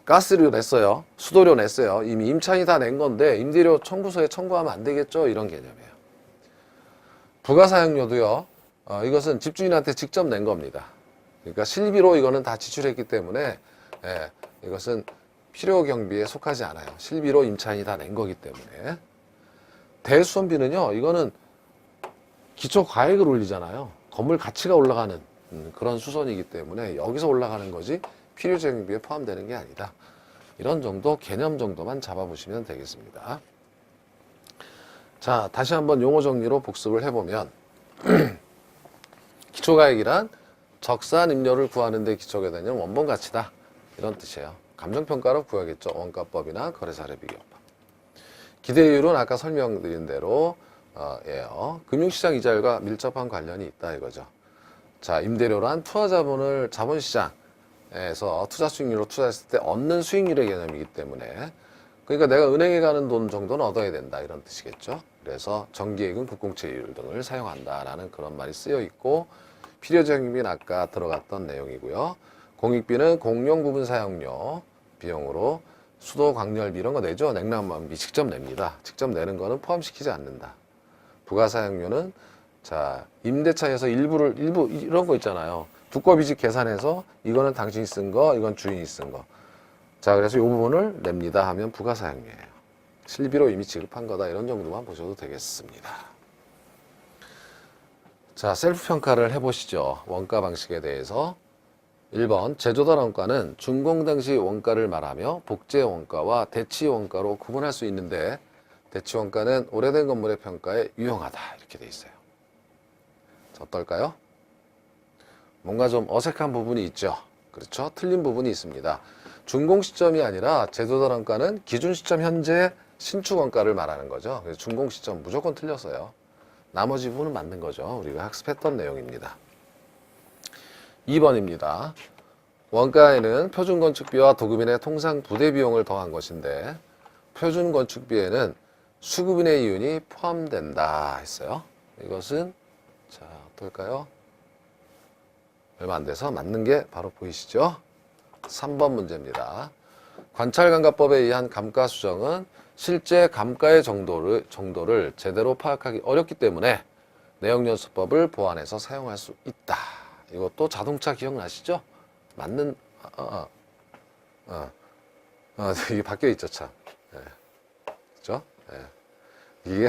가스료 냈어요. 수도료 냈어요. 이미 임차인이 다 낸 건데 임대료 청구서에 청구하면 안 되겠죠. 이런 개념이에요. 부가사용료도요. 이것은 집주인한테 직접 낸 겁니다. 그러니까 실비로 이거는 다 지출했기 때문에 이것은 필요 경비에 속하지 않아요. 실비로 임차인이 다 낸 거기 때문에. 대수선비는요. 이거는 기초 가액을 올리잖아요. 건물 가치가 올라가는 그런 수선이기 때문에 여기서 올라가는 거지 필요재정비에 포함되는 게 아니다. 이런 정도 개념 정도만 잡아보시면 되겠습니다. 자, 다시 한번 용어 정리로 복습을 해보면 기초가액이란 적산 임료를 구하는 데 기초가 되는 원본 가치다. 이런 뜻이에요. 감정평가로 구하겠죠. 원가법이나 거래사례 비교법. 기대율은 아까 설명드린 대로 예요. 금융시장 이자율과 밀접한 관련이 있다 이거죠. 자, 임대료란 투자자본을 자본시장에서 투자 수익률로 투자했을 때 얻는 수익률의 개념이기 때문에 그러니까 내가 은행에 가는 돈 정도는 얻어야 된다 이런 뜻이겠죠. 그래서 정기예금, 국공채율 등을 사용한다라는 그런 말이 쓰여 있고 필요재정비는 아까 들어갔던 내용이고요. 공익비는 공용 부분 사용료 비용으로 수도, 광열비 이런 거 내죠. 냉난방비 직접 냅니다. 직접 내는 거는 포함시키지 않는다. 부가사용료는 자 임대차에서 일부 이런 거 있잖아요. 두꺼비직 계산해서 이거는 당신이 쓴 거, 이건 주인이 쓴 거. 자 그래서 이 부분을 냅니다 하면 부가사용료예요. 실비로 이미 지급한 거다 이런 정도만 보셔도 되겠습니다. 자 셀프 평가를 해보시죠. 원가 방식에 대해서. 1번 제조달 원가는 준공 당시 원가를 말하며 복제 원가와 대치 원가로 구분할 수 있는데 대치 원가는 오래된 건물의 평가에 유용하다 이렇게 돼 있어요. 자, 어떨까요? 뭔가 좀 어색한 부분이 있죠. 그렇죠? 틀린 부분이 있습니다. 준공 시점이 아니라 제조달 원가는 기준 시점 현재 신축 원가를 말하는 거죠. 그래서 준공 시점 무조건 틀렸어요. 나머지 부분은 맞는 거죠. 우리가 학습했던 내용입니다. 2번입니다. 원가에는 표준건축비와 도급인의 통상 부대 비용을 더한 것인데 표준건축비에는 수급인의 이윤이 포함된다 했어요. 이것은 자 어떨까요? 얼마 안 돼서 맞는 게 바로 보이시죠? 3번 문제입니다. 관찰감가법에 의한 감가 수정은 실제 감가의 정도를 제대로 파악하기 어렵기 때문에 내역연수법을 보완해서 사용할 수 있다. 이것도 자동차 기억나시죠? 맞는 이게 바뀌어 있죠 참. 네. 그렇죠? 네. 이게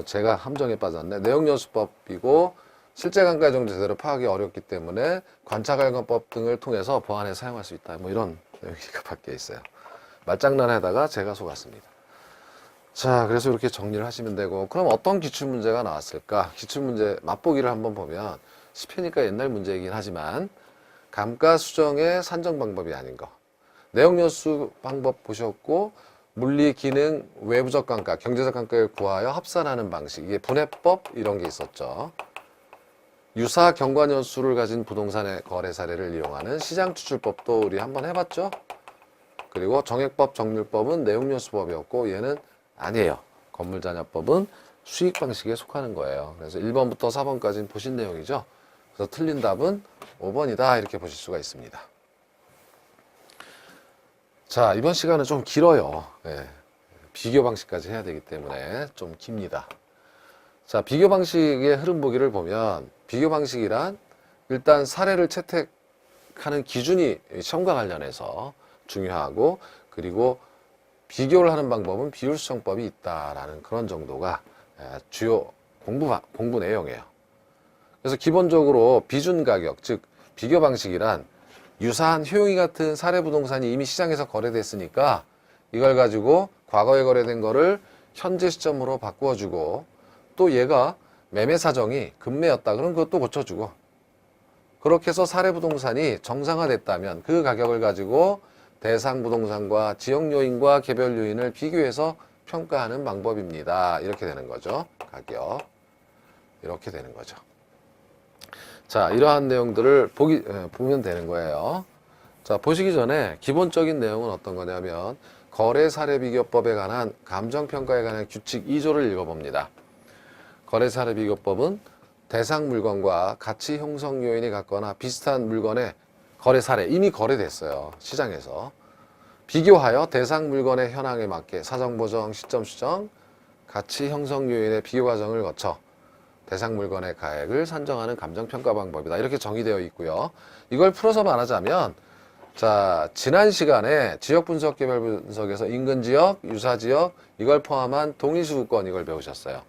제가 함정에 빠졌네. 내역연수법이고 실제 감가의 정도 제대로 파악이 어렵기 때문에 관찰감가법 등을 통해서 보완해 사용할 수 있다. 뭐 이런 여기가 밖에 있어요. 말장난하다가 제가 속았습니다. 자, 그래서 이렇게 정리를 하시면 되고, 그럼 어떤 기출문제가 나왔을까? 기출문제 맛보기를 한번 보면 10회니까 옛날 문제이긴 하지만 감가수정의 산정 방법이 아닌 거, 내용연수 방법 보셨고, 물리, 기능, 외부적 감가, 경제적 감가를 구하여 합산하는 방식, 이게 분해법 이런 게 있었죠. 유사 경관연수를 가진 부동산의 거래 사례를 이용하는 시장추출법도 우리 한번 해봤죠. 그리고 정액법, 정률법은 내용연수법이었고 얘는 아니에요. 건물자녀법은 수익 방식에 속하는 거예요. 그래서 1번부터 4번까지는 보신 내용이죠. 그래서 틀린 답은 5번이다 이렇게 보실 수가 있습니다. 자, 이번 시간은 좀 길어요. 예, 비교 방식까지 해야 되기 때문에 좀 깁니다. 자, 비교 방식의 흐름 보기를 보면 비교 방식이란 일단 사례를 채택하는 기준이 시험과 관련해서 중요하고, 그리고 비교를 하는 방법은 비율수정법이 있다라는 그런 정도가 주요 공부 내용이에요. 그래서 기본적으로 비준 가격, 즉 비교 방식이란 유사한 효용이 같은 사례 부동산이 이미 시장에서 거래됐으니까 이걸 가지고 과거에 거래된 거를 현재 시점으로 바꾸어주고, 또 얘가 매매 사정이 급매였다 그럼 그것도 고쳐주고, 그렇게 해서 사례 부동산이 정상화됐다면 그 가격을 가지고 대상 부동산과 지역 요인과 개별 요인을 비교해서 평가하는 방법입니다. 이렇게 되는 거죠. 가격. 이렇게 되는 거죠. 자, 이러한 내용들을 보면 되는 거예요. 자, 보시기 전에 기본적인 내용은 어떤 거냐면 거래 사례 비교법에 관한 감정평가에 관한 규칙 2조를 읽어봅니다. 거래 사례 비교법은 대상 물건과 가치 형성 요인이 같거나 비슷한 물건의 거래 사례, 이미 거래됐어요. 시장에서. 비교하여 대상 물건의 현황에 맞게 사정 보정, 시점 수정, 가치 형성 요인의 비교 과정을 거쳐 대상 물건의 가액을 산정하는 감정평가 방법이다. 이렇게 정의되어 있고요. 이걸 풀어서 말하자면, 자, 지난 시간에 지역 분석, 개별 분석에서 인근 지역, 유사 지역, 이걸 포함한 동일수급권 이걸 배우셨어요.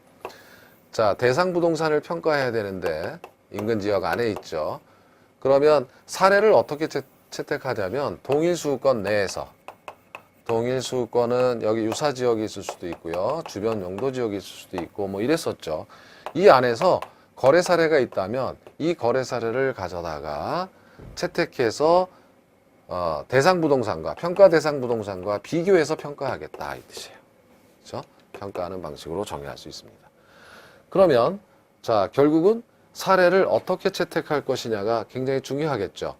자, 대상 부동산을 평가해야 되는데 인근 지역 안에 있죠. 그러면 사례를 어떻게 채택하냐면 동일수급권 내에서, 동일수급권은 여기 유사 지역이 있을 수도 있고요. 주변 용도 지역이 있을 수도 있고 뭐 이랬었죠. 이 안에서 거래 사례가 있다면 이 거래 사례를 가져다가 채택해서 대상 부동산과 평가 대상 부동산과 비교해서 평가하겠다 이 뜻이에요. 그렇죠? 평가하는 방식으로 정의할 수 있습니다. 그러면 자, 결국은 사례를 어떻게 채택할 것이냐가 굉장히 중요하겠죠.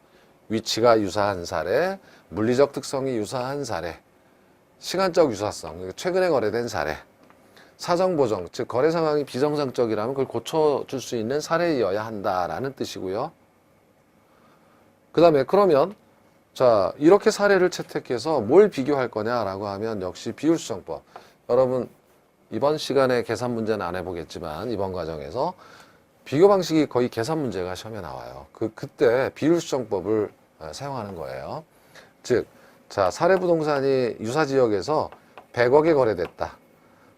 위치가 유사한 사례, 물리적 특성이 유사한 사례, 시간적 유사성, 최근에 거래된 사례, 사정 보정, 즉 거래 상황이 비정상적이라면 그걸 고쳐줄 수 있는 사례이어야 한다라는 뜻이고요. 그 다음에 그러면 자, 이렇게 사례를 채택해서 뭘 비교할 거냐라고 하면 역시 비율수정법. 여러분 이번 시간에 계산 문제는 안 해보겠지만 이번 과정에서 비교 방식이 거의 계산 문제가 시험에 나와요. 그때 비율수정법을 사용하는 거예요. 즉, 자, 사례 부동산이 유사 지역에서 100억에 거래됐다.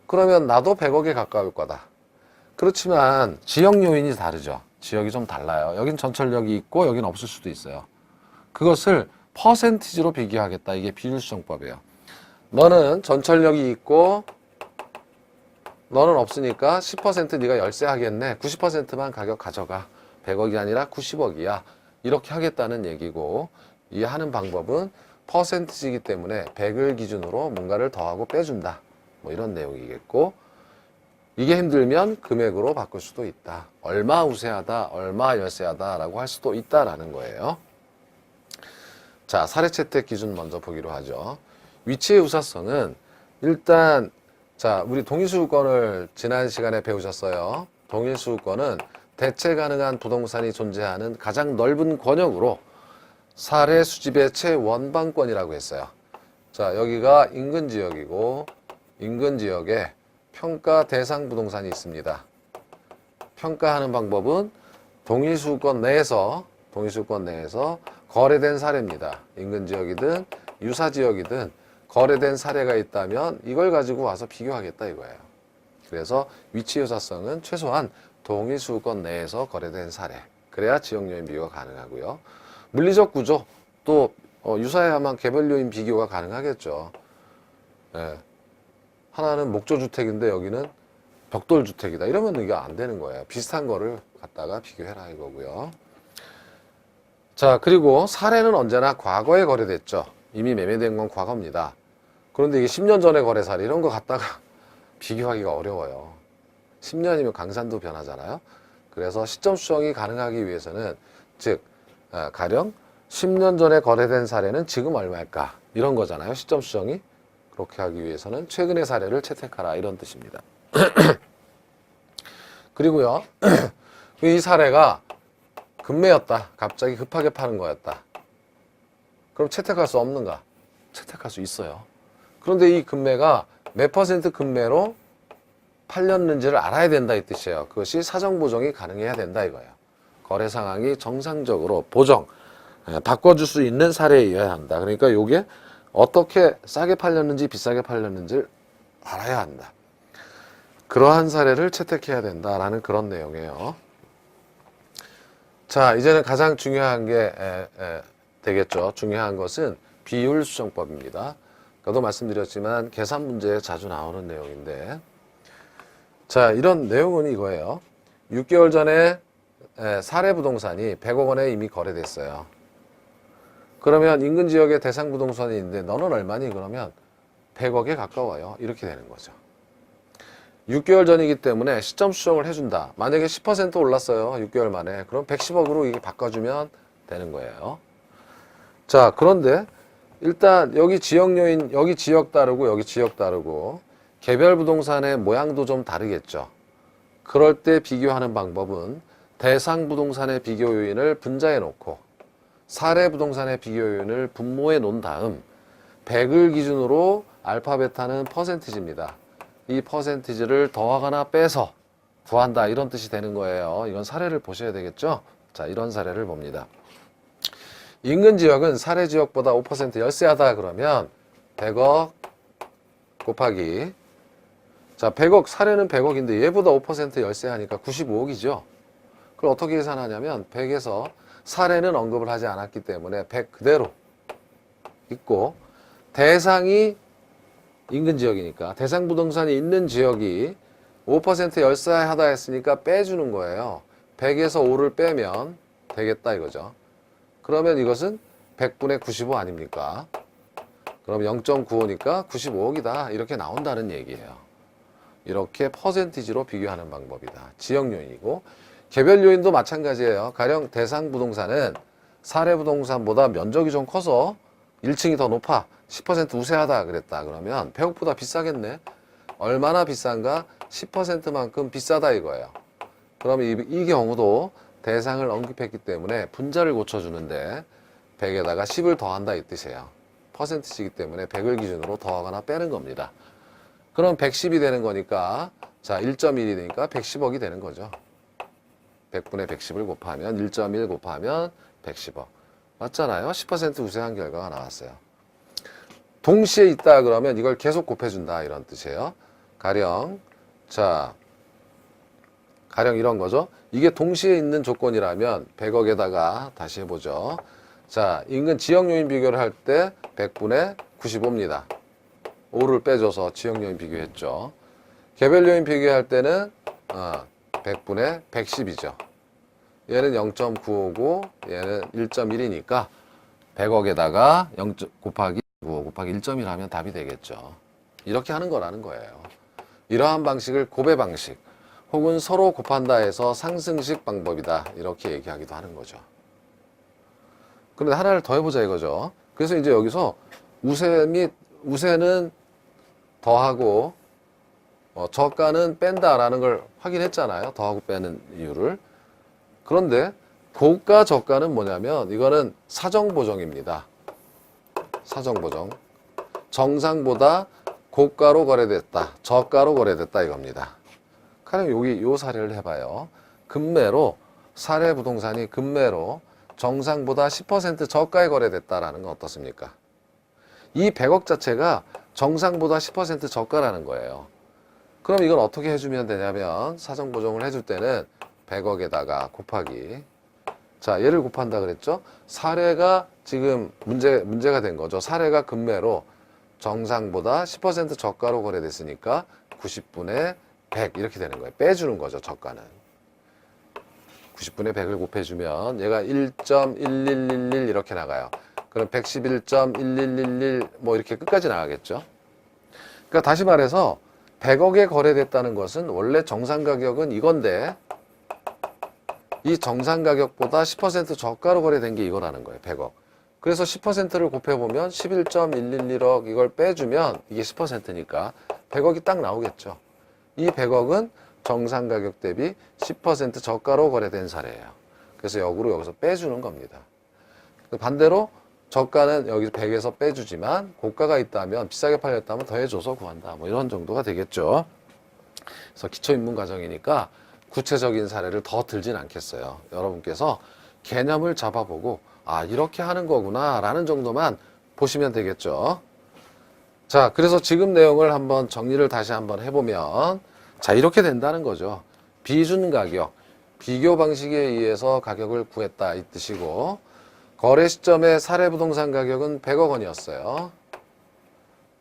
그러면 나도 100억에 가까울 거다. 그렇지만 지역 요인이 다르죠. 지역이 좀 달라요. 여긴 전철역이 있고 여긴 없을 수도 있어요. 그것을 퍼센티지로 비교하겠다. 이게 비율수정법이에요. 너는 전철역이 있고 너는 없으니까 10% 네가 열세 하겠네. 90%만 가격 가져가. 100억이 아니라 90억이야. 이렇게 하겠다는 얘기고, 이 하는 방법은 퍼센티지이기 때문에 100을 기준으로 뭔가를 더하고 빼준다. 뭐 이런 내용이겠고, 이게 힘들면 금액으로 바꿀 수도 있다. 얼마 우세하다, 얼마 열세하다 라고 할 수도 있다라는 거예요. 자, 사례 채택 기준 먼저 보기로 하죠. 위치의 유사성은 일단 자, 우리 동일수급권을 지난 시간에 배우셨어요. 동일수급권은 대체 가능한 부동산이 존재하는 가장 넓은 권역으로 사례 수집의 최원방권이라고 했어요. 자, 여기가 인근 지역이고 인근 지역에 평가 대상 부동산이 있습니다. 평가하는 방법은 동일수급권 내에서 거래된 사례입니다. 인근 지역이든 유사 지역이든 거래된 사례가 있다면 이걸 가지고 와서 비교하겠다 이거예요. 그래서 위치 유사성은 최소한 동일수급권 내에서 거래된 사례. 그래야 지역 요인 비교가 가능하고요. 물리적 구조, 또 유사해야만 개별 요인 비교가 가능하겠죠. 예. 하나는 목조주택인데 여기는 벽돌주택이다. 이러면 이게 안 되는 거예요. 비슷한 거를 갖다가 비교해라 이거고요. 자, 그리고 사례는 언제나 과거에 거래됐죠. 이미 매매된 건 과거입니다. 그런데 이게 10년 전에 거래 사례 이런 거 갖다가 비교하기가 어려워요. 10년이면 강산도 변하잖아요. 그래서 시점 수정이 가능하기 위해서는 즉 가령 10년 전에 거래된 사례는 지금 얼마일까 이런 거잖아요. 시점 수정이. 그렇게 하기 위해서는 최근의 사례를 채택하라 이런 뜻입니다. 그리고요. 이 사례가 급매였다. 갑자기 급하게 파는 거였다. 그럼 채택할 수 없는가? 채택할 수 있어요. 그런데 이 급매가 몇 퍼센트 급매로 팔렸는지를 알아야 된다 이 뜻이에요. 그것이 사정 보정이 가능해야 된다 이거예요. 거래 상황이 정상적으로 보정, 바꿔줄 수 있는 사례여야 한다. 그러니까 이게 어떻게 싸게 팔렸는지 비싸게 팔렸는지를 알아야 한다. 그러한 사례를 채택해야 된다라는 그런 내용이에요. 자, 이제는 가장 중요한 게 되겠죠. 중요한 것은 비율 수정법입니다. 아까도 말씀드렸지만 계산 문제에 자주 나오는 내용인데, 자, 이런 내용은 이거예요. 6개월 전에 사례 부동산이 100억 원에 이미 거래됐어요. 그러면 인근 지역에 대상 부동산이 있는데 너는 얼마니? 그러면 100억에 가까워요. 이렇게 되는 거죠. 6개월 전이기 때문에 시점 수정을 해준다. 만약에 10% 올랐어요. 6개월 만에. 그럼 110억으로 이게 바꿔주면 되는 거예요. 자, 그런데 일단 여기 지역 요인, 여기 지역 다르고 여기 지역 다르고 개별 부동산의 모양도 좀 다르겠죠. 그럴 때 비교하는 방법은 대상 부동산의 비교 요인을 분자해 놓고 사례 부동산의 비교 요인을 분모해 놓은 다음 100을 기준으로 알파 베타는 퍼센티지입니다. 이 퍼센티지를 더하거나 빼서 구한다 이런 뜻이 되는 거예요. 이건 사례를 보셔야 되겠죠. 자, 이런 사례를 봅니다. 인근 지역은 사례 지역보다 5% 열세하다 그러면 100억 곱하기, 자, 100억, 사례는 100억인데 얘보다 5% 열세하니까 95억이죠. 그걸 어떻게 계산하냐면 100에서 사례는 언급을 하지 않았기 때문에 100 그대로 있고, 대상이 인근 지역이니까 대상 부동산이 있는 지역이 5% 열세하다 했으니까 빼주는 거예요. 100에서 5를 빼면 되겠다 이거죠. 그러면 이것은 100분의 95 아닙니까? 그럼 0.95니까 95억이다 이렇게 나온다는 얘기예요. 이렇게 퍼센티지로 비교하는 방법이다. 지역 요인이고, 개별 요인도 마찬가지예요. 가령 대상 부동산은 사례 부동산보다 면적이 좀 커서 1층이 더 높아 10% 우세하다 그랬다. 그러면 100억보다 비싸겠네. 얼마나 비싼가? 10%만큼 비싸다 이거예요. 그럼 이 경우도 대상을 언급했기 때문에 분자를 고쳐주는데 100에다가 10을 더한다 이 뜻이에요. 퍼센트이기 때문에 100을 기준으로 더하거나 빼는 겁니다. 그럼 110이 되는 거니까, 자, 1.1이 되니까 110억이 되는 거죠. 100분의 110을 곱하면 1.1 곱하면 110억. 맞잖아요. 10% 우세한 결과가 나왔어요. 동시에 있다 그러면 이걸 계속 곱해준다 이런 뜻이에요. 가령, 자, 가령 이런 거죠. 이게 동시에 있는 조건이라면 100억에다가 다시 해보죠. 자, 인근 지역 요인 비교를 할 때 100분의 95입니다. 5를 빼줘서 지역 요인 비교했죠. 개별 요인 비교할 때는 100분의 110이죠. 얘는 0.959, 얘는 1.1이니까 100억에다가 0 곱하기 9 곱하기 1.1 하면 답이 되겠죠. 이렇게 하는 거라는 거예요. 이러한 방식을 곱의 방식 혹은 서로 곱한다 해서 상승식 방법이다 이렇게 얘기하기도 하는 거죠. 그런데 하나를 더 해보자 이거죠. 그래서 이제 여기서 우세는 더하고 저가는 뺀다라는 걸 확인했잖아요. 더하고 빼는 이유를. 그런데 고가 저가는 뭐냐면 이거는 사정보정입니다. 사정보정. 정상보다 고가로 거래됐다. 저가로 거래됐다 이겁니다. 가령 여기 요 사례를 해봐요. 급매로 사례 부동산이 급매로 정상보다 10% 저가에 거래됐다라는 건 어떻습니까? 이 100억 자체가 정상보다 10% 저가라는 거예요. 그럼 이건 어떻게 해주면 되냐면 사정보정을 해줄 때는 100억에다가 곱하기, 자, 얘를 곱한다 그랬죠? 사례가 지금 문제가 된 거죠. 사례가 금매로 정상보다 10% 저가로 거래됐으니까 90분의 100 이렇게 되는 거예요. 빼주는 거죠, 저가는. 90분의 100을 곱해주면 얘가 1.1111 이렇게 나가요. 그럼 111.1111 뭐 이렇게 끝까지 나가겠죠. 그러니까 다시 말해서 100억에 거래됐다는 것은 원래 정상 가격은 이건데 이 정상 가격보다 10% 저가로 거래된 게 이거라는 거예요. 100억. 그래서 10%를 곱해보면 11.111억 이걸 빼주면 이게 10%니까 100억이 딱 나오겠죠. 이 100억은 정상 가격 대비 10% 저가로 거래된 사례예요. 그래서 역으로 여기서 빼주는 겁니다. 반대로 저가는 여기서 100에서 빼주지만 고가가 있다면 비싸게 팔렸다면 더해줘서 구한다. 뭐 이런 정도가 되겠죠. 그래서 기초인문 과정이니까 구체적인 사례를 더 들진 않겠어요. 여러분께서 개념을 잡아보고 아 이렇게 하는 거구나 라는 정도만 보시면 되겠죠. 자, 그래서 지금 내용을 한번 정리를 다시 한번 해보면 자 이렇게 된다는 거죠. 비준 가격, 비교 방식에 의해서 가격을 구했다 이 뜻이고 거래 시점의 사례 부동산 가격은 100억 원이었어요.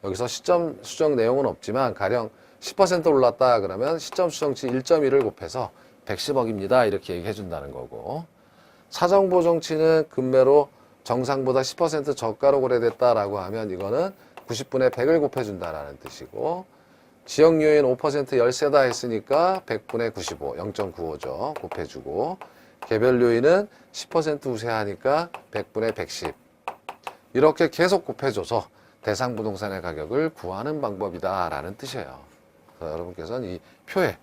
여기서 시점 수정 내용은 없지만 가령 10% 올랐다 그러면 시점 수정치 1.1을 곱해서 110억입니다. 이렇게 얘기해 준다는 거고 사정 보정치는 금매로 정상보다 10% 저가로 거래됐다라고 하면 이거는 90분의 100을 곱해준다라는 뜻이고 지역요인 5% 열세다 했으니까 100분의 95, 0.95죠. 곱해주고 개별 요인은 10% 우세하니까 100분의 110 이렇게 계속 곱해줘서 대상 부동산의 가격을 구하는 방법이다 라는 뜻이에요. 그래서 여러분께서는 이 표에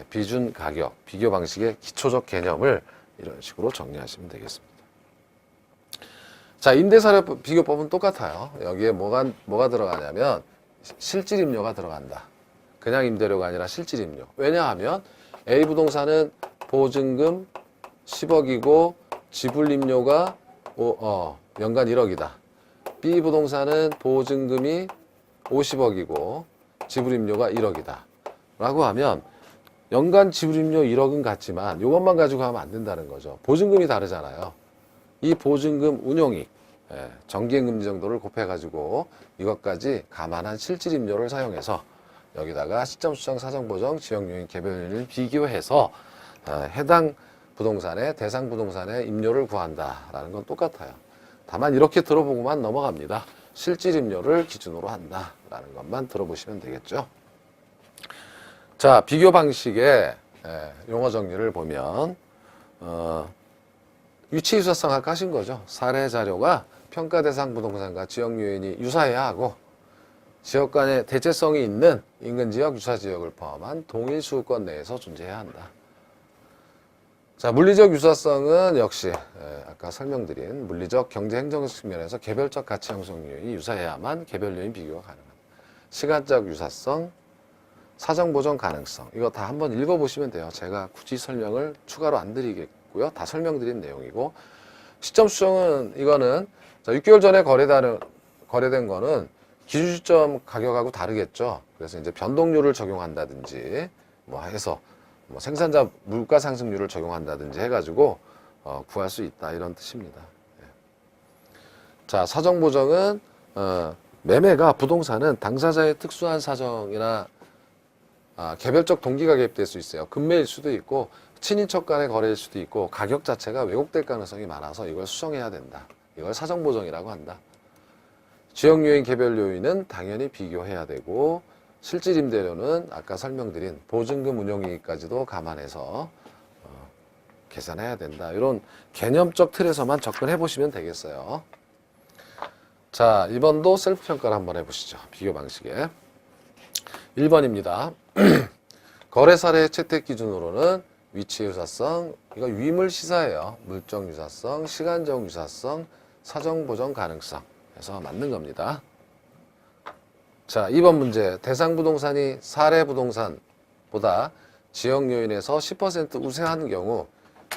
비준 가격, 비교 방식의 기초적 개념을 이런 식으로 정리하시면 되겠습니다. 자, 임대사례 비교법은 똑같아요. 여기에 뭐가 들어가냐면 실질임료가 들어간다. 그냥 임대료가 아니라 실질임료. 왜냐하면 A 부동산은 보증금 10억이고 지불임료가 연간 1억이다. B 부동산은 보증금이 50억이고 지불임료가 1억이다. 라고 하면 연간 지불임료 1억은 같지만 이것만 가지고 하면 안 된다는 거죠. 보증금이 다르잖아요. 이 보증금 운용익, 정기임금 정도를 곱해가지고 이것까지 감안한 실질임료를 사용해서 여기다가 시점 수정, 사정 보정, 지역요인, 개별 요인을 비교해서 해당 부동산의 대상 부동산의 임료를 구한다라는 건 똑같아요. 다만 이렇게 들어보고만 넘어갑니다. 실질임료를 기준으로 한다라는 것만 들어보시면 되겠죠. 자, 비교 방식의 용어 정리를 보면 위치 유사성 아까 하신 거죠. 사례 자료가 평가 대상 부동산과 지역 요인이 유사해야 하고 지역 간의 대체성이 있는 인근 지역, 유사 지역을 포함한 동일 수도권 내에서 존재해야 한다. 자, 물리적 유사성은 역시 아까 설명드린 물리적 경제 행정적 측면에서 개별적 가치 형성 요인이 유사해야만 개별 요인 비교가 가능합니다. 시간적 유사성, 사정 보정 가능성 이거 다 한번 읽어보시면 돼요. 제가 굳이 설명을 추가로 안 드리겠고요. 다 설명드린 내용이고 시점 수정은 이거는 자, 6개월 전에 거래된 거는 기준 시점 가격하고 다르겠죠. 그래서 이제 변동률을 적용한다든지 뭐 해서 뭐 생산자 물가 상승률을 적용한다든지 해가지고 구할 수 있다 이런 뜻입니다. 자, 사정 보정은 매매가 부동산은 당사자의 특수한 사정이나 개별적 동기가 개입될 수 있어요. 금매일 수도 있고 친인척 간의 거래일 수도 있고 가격 자체가 왜곡될 가능성이 많아서 이걸 수정해야 된다. 이걸 사정 보정이라고 한다. 지역 요인, 개별 요인은 당연히 비교해야 되고 실질 임대료는 아까 설명드린 보증금 운용이익까지도 감안해서 계산해야 된다. 이런 개념적 틀에서만 접근해 보시면 되겠어요. 자, 2번도 셀프 평가를 한번 해보시죠. 비교 방식에 1번입니다. 거래 사례 채택 기준으로는 위치 유사성, 이거 위물 시사예요. 물적 유사성, 시간적 유사성, 사정 보정 가능성 해서 맞는 겁니다. 자, 2번 문제. 대상 부동산이 사례 부동산보다 지역 요인에서 10% 우세한 경우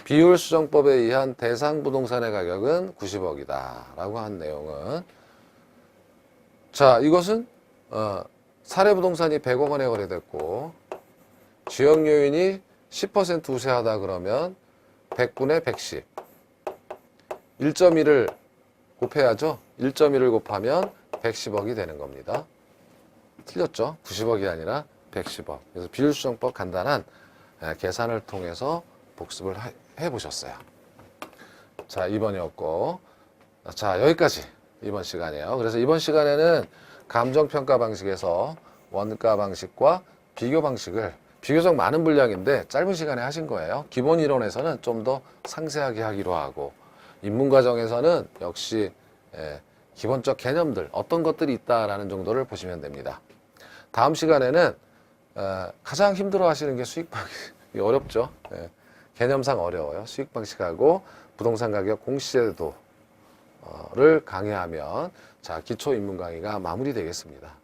비율 수정법에 의한 대상 부동산의 가격은 90억이다 라고 한 내용은 자, 이것은 사례 부동산이 100억 원에 거래됐고 지역 요인이 10% 우세하다 그러면 100분의 110 1.1을 곱해야죠. 1.1을 곱하면 110억이 되는 겁니다. 틀렸죠? 90억이 아니라 110억. 그래서 비율수정법 간단한 계산을 통해서 복습을 해보셨어요. 자, 2번이었고. 자, 여기까지 이번 시간이에요. 그래서 이번 시간에는 감정평가 방식에서 원가 방식과 비교 방식을 비교적 많은 분량인데 짧은 시간에 하신 거예요. 기본 이론에서는 좀 더 상세하게 하기로 하고, 입문과정에서는 역시 기본적 개념들, 어떤 것들이 있다라는 정도를 보시면 됩니다. 다음 시간에는 가장 힘들어 하시는 게 수익 방식. 어렵죠. 개념상 어려워요. 수익 방식하고 부동산 가격 공시제도를 강의하면 자, 기초 입문 강의가 마무리되겠습니다.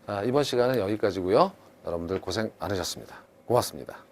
자, 이번 시간은 여기까지고요. 여러분들 고생 많으셨습니다. 고맙습니다.